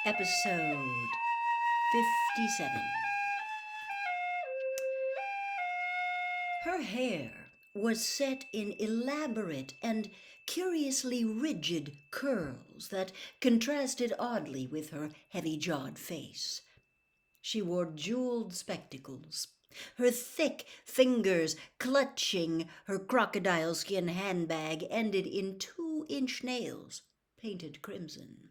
Episode 57. Her hair was set in elaborate and curiously rigid curls that contrasted oddly with her heavy-jawed face. She wore jeweled spectacles, her thick fingers clutching her crocodile skin handbag ended in 2-inch nails, painted crimson.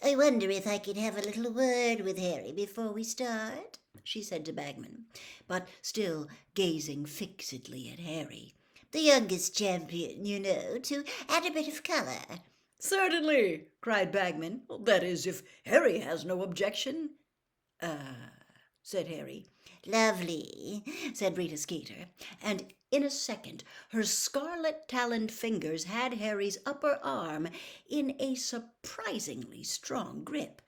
"I wonder if I could have a little word with Harry before we start," she said to Bagman, but still gazing fixedly at Harry. "The youngest champion, you know, to add a bit of colour." "Certainly," cried Bagman. "That is, if Harry has no objection." Said Harry. "Lovely," said Rita Skeeter, and in a second her scarlet-taloned fingers had Harry's upper arm in a surprisingly strong grip,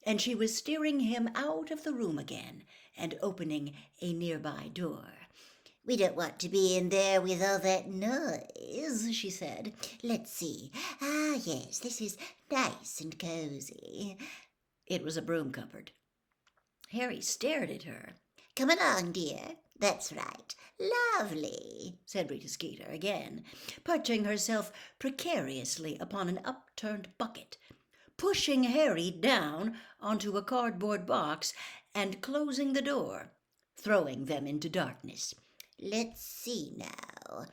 and she was steering him out of the room again and opening a nearby door. "We don't want to be in there with all that noise," she said. "Let's see. Ah, yes, this is nice and cozy." It was a broom cupboard. Harry stared at her. "Come along, dear. That's right. Lovely," said Rita Skeeter again, perching herself precariously upon an upturned bucket, pushing Harry down onto a cardboard box and closing the door, throwing them into darkness. "Let's see now."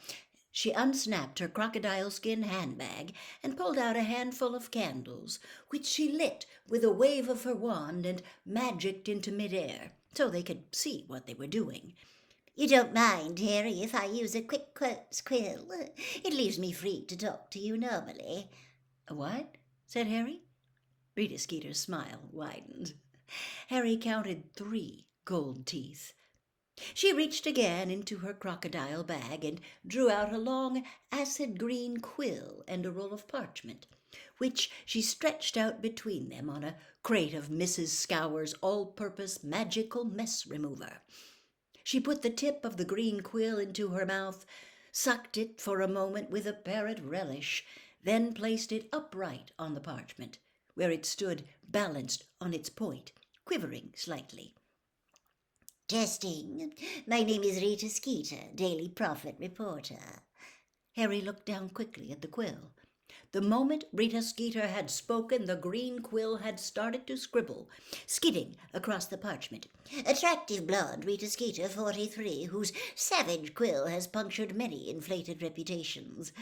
She unsnapped her crocodile skin handbag and pulled out a handful of candles, which she lit with a wave of her wand and magicked into midair, so they could see what they were doing. "You don't mind, Harry, if I use a quick quotes quill? It leaves me free to talk to you normally." "What?" said Harry. Rita Skeeter's smile widened. Harry counted 3 gold teeth. She reached again into her crocodile bag and drew out a long acid green quill and a roll of parchment, which she stretched out between them on a crate of Mrs. Scour's all-purpose magical mess remover. She put the tip of the green quill into her mouth, sucked it for a moment with apparent relish, then placed it upright on the parchment, where it stood balanced on its point, quivering slightly. "Testing. My name is Rita Skeeter, Daily Prophet Reporter." Harry looked down quickly at the quill. The moment Rita Skeeter had spoken, the green quill had started to scribble, skidding across the parchment. "Attractive blonde Rita Skeeter, 43, whose savage quill has punctured many inflated reputations."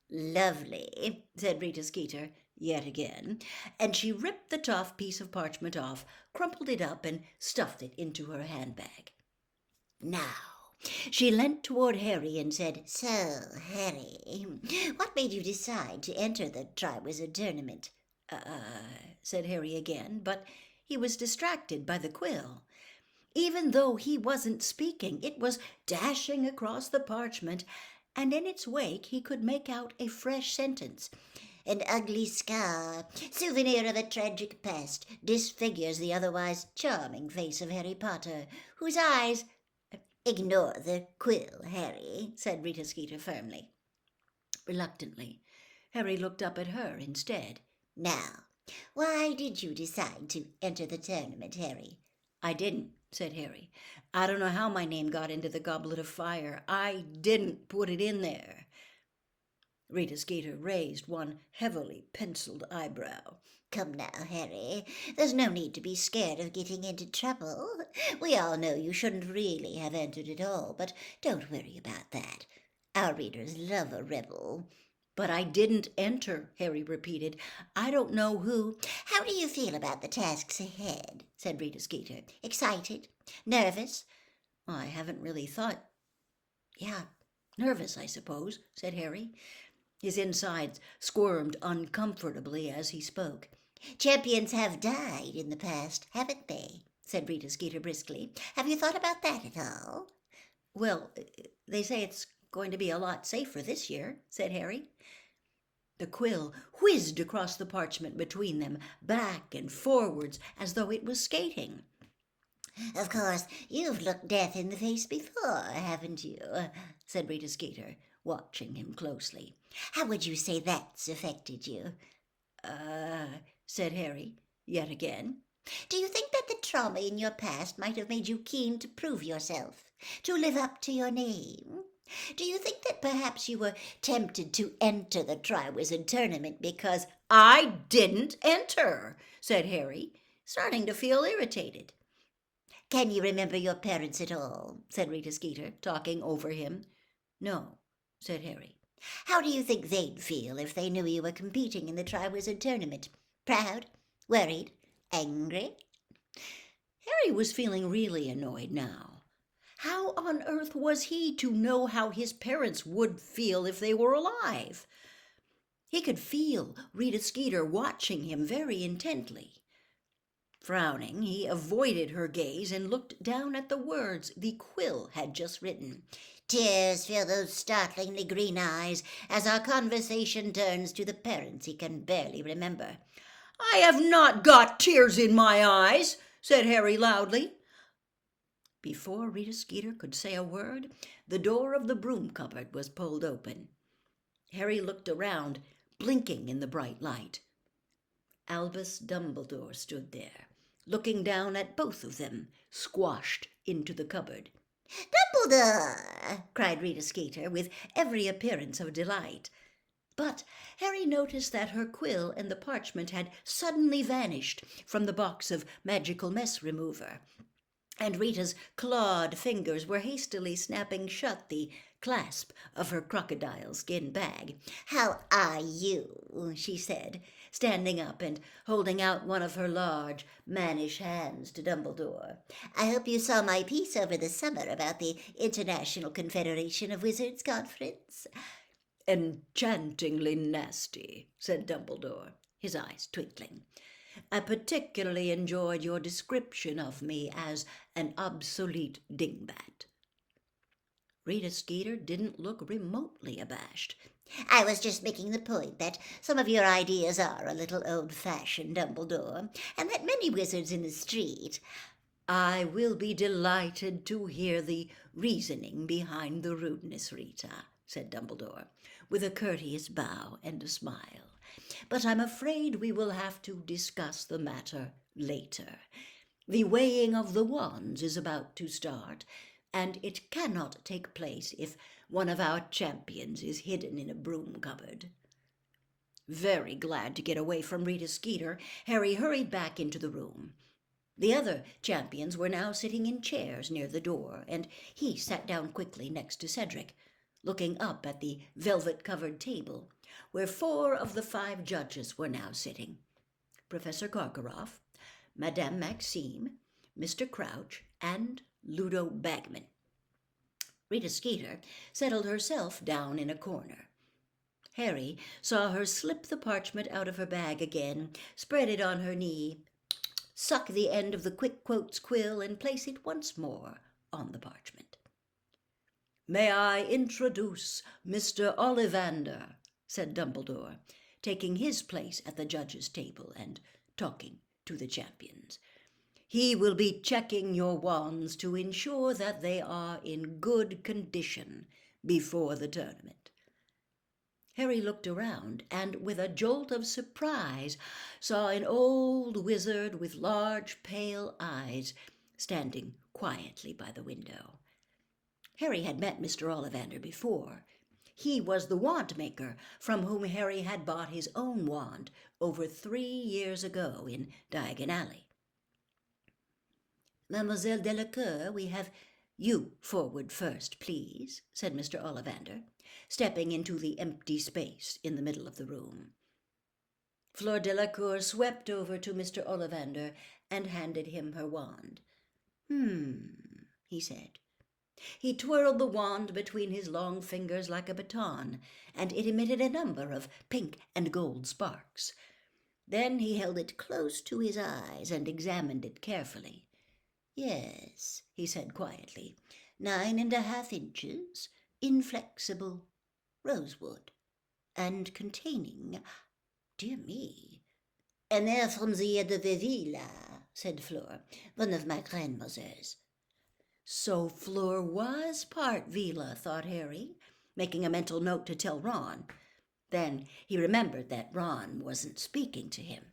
"Lovely," said Rita Skeeter yet again, and she ripped the tough piece of parchment off, crumpled it up, and stuffed it into her handbag. "Now," she leant toward Harry and said, "So, Harry, what made you decide to enter the Triwizard Tournament?" Said Harry again, but he was distracted by the quill. Even though he wasn't speaking, it was dashing across the parchment, and in its wake he could make out a fresh sentence. "An ugly scar, souvenir of a tragic past, disfigures the otherwise charming face of Harry Potter, whose eyes—" "Ignore the quill, Harry," said Rita Skeeter firmly. Reluctantly, Harry looked up at her instead. "Now, why did you decide to enter the tournament, Harry?" "I didn't," said Harry. "I don't know how my name got into the Goblet of Fire. I didn't put it in there." Rita Skeeter raised one heavily penciled eyebrow. "Come now, Harry, there's no need to be scared of getting into trouble. We all know you shouldn't really have entered at all, but don't worry about that. Our readers love a rebel." "But I didn't enter," Harry repeated. "I don't know who—" "How do you feel about the tasks ahead?" said Rita Skeeter. "Excited? Nervous?" "I haven't really thought. Yeah, nervous, I suppose," said Harry. His insides squirmed uncomfortably as he spoke. "Champions have died in the past, haven't they?" said Rita Skeeter briskly. "Have you thought about that at all?" "Well, they say it's going to be a lot safer this year," said Harry. The quill whizzed across the parchment between them, back and forwards, as though it was skating. "Of course, you've looked death in the face before, haven't you?" said Rita Skeeter, watching him closely. "How would you say that's affected you?" Said Harry. yet again. Do you think that the trauma in your past might have made you keen to prove yourself, to live up to your name? Do you think that perhaps you were tempted to enter the Triwizard Tournament because I didn't enter, said Harry, starting to feel irritated. Can you remember your parents at all? Said Rita Skeeter, Talking over him. No, said Harry. How do you think they'd feel if they knew you were competing in the Triwizard Tournament? Proud? Worried? Angry? Harry was feeling really annoyed now. How on earth was he to know how his parents would feel if they were alive? He could feel Rita Skeeter watching him very intently. Frowning, he avoided her gaze and looked down at the words the quill had just written. Tears fill those startlingly green eyes as our conversation turns to the parents he can barely remember. I have not got tears in my eyes, said Harry loudly. Before Rita Skeeter could say a word, the door of the broom cupboard was pulled open. Harry looked around, blinking in the bright light. Albus Dumbledore stood there, looking down at both of them, squashed into the cupboard. Dumbledore! Cried Rita Skeeter with every appearance of delight. But Harry noticed that her quill and the parchment had suddenly vanished from the box of magical mess remover, and Rita's clawed fingers were hastily snapping shut the clasp of her crocodile skin bag. How are you? She said, standing up and holding out one of her large, mannish hands to Dumbledore. I hope you saw my piece over the summer about the International Confederation of Wizards Conference. Enchantingly nasty, said Dumbledore, his eyes twinkling. I particularly enjoyed your description of me as an obsolete dingbat. Rita Skeeter didn't look remotely abashed. I was just making the point that some of your ideas are a little old-fashioned, Dumbledore, and that many wizards in the street— I will be delighted to hear the reasoning behind the rudeness, Rita, said Dumbledore, with a courteous bow and a smile. But I'm afraid we will have to discuss the matter later. The weighing of the wands is about to start, and it cannot take place if one of our champions is hidden in a broom cupboard. Very glad to get away from Rita Skeeter, Harry hurried back into the room. The other champions were now sitting in chairs near the door, and he sat down quickly next to Cedric, looking up at the velvet-covered table, where 4 of the 5 judges were now sitting: Professor Karkaroff, Madame Maxime, Mr. Crouch, and Ludo Bagman. Rita Skeeter settled herself down in a corner. Harry saw her slip the parchment out of her bag again, spread it on her knee, suck the end of the Quick Quotes quill, and place it once more on the parchment. May I introduce Mr. Ollivander, said Dumbledore, taking his place at the judges' table and talking to the champions. He will be checking your wands to ensure that they are in good condition before the tournament. Harry looked around and, with a jolt of surprise, saw an old wizard with large, pale eyes standing quietly by the window. Harry had met Mr. Ollivander before. He was the wand maker from whom Harry had bought his own wand over 3 years ago in Diagon Alley. Mademoiselle Delacour, we have you forward first, please, said Mr. Ollivander, stepping into the empty space in the middle of the room. Fleur Delacour swept over to Mr. Ollivander and handed him her wand. He said. He twirled the wand between his long fingers like a baton, and it emitted a number of pink and gold sparks. Then he held it close to his eyes and examined it carefully. Yes, he said quietly, 9½ inches, inflexible, rosewood, and containing, dear me, an air from the air de Veville, said Fleur, one of my grandmothers. So Fleur was part Vila, thought Harry, making a mental note to tell Ron. Then he remembered that Ron wasn't speaking to him.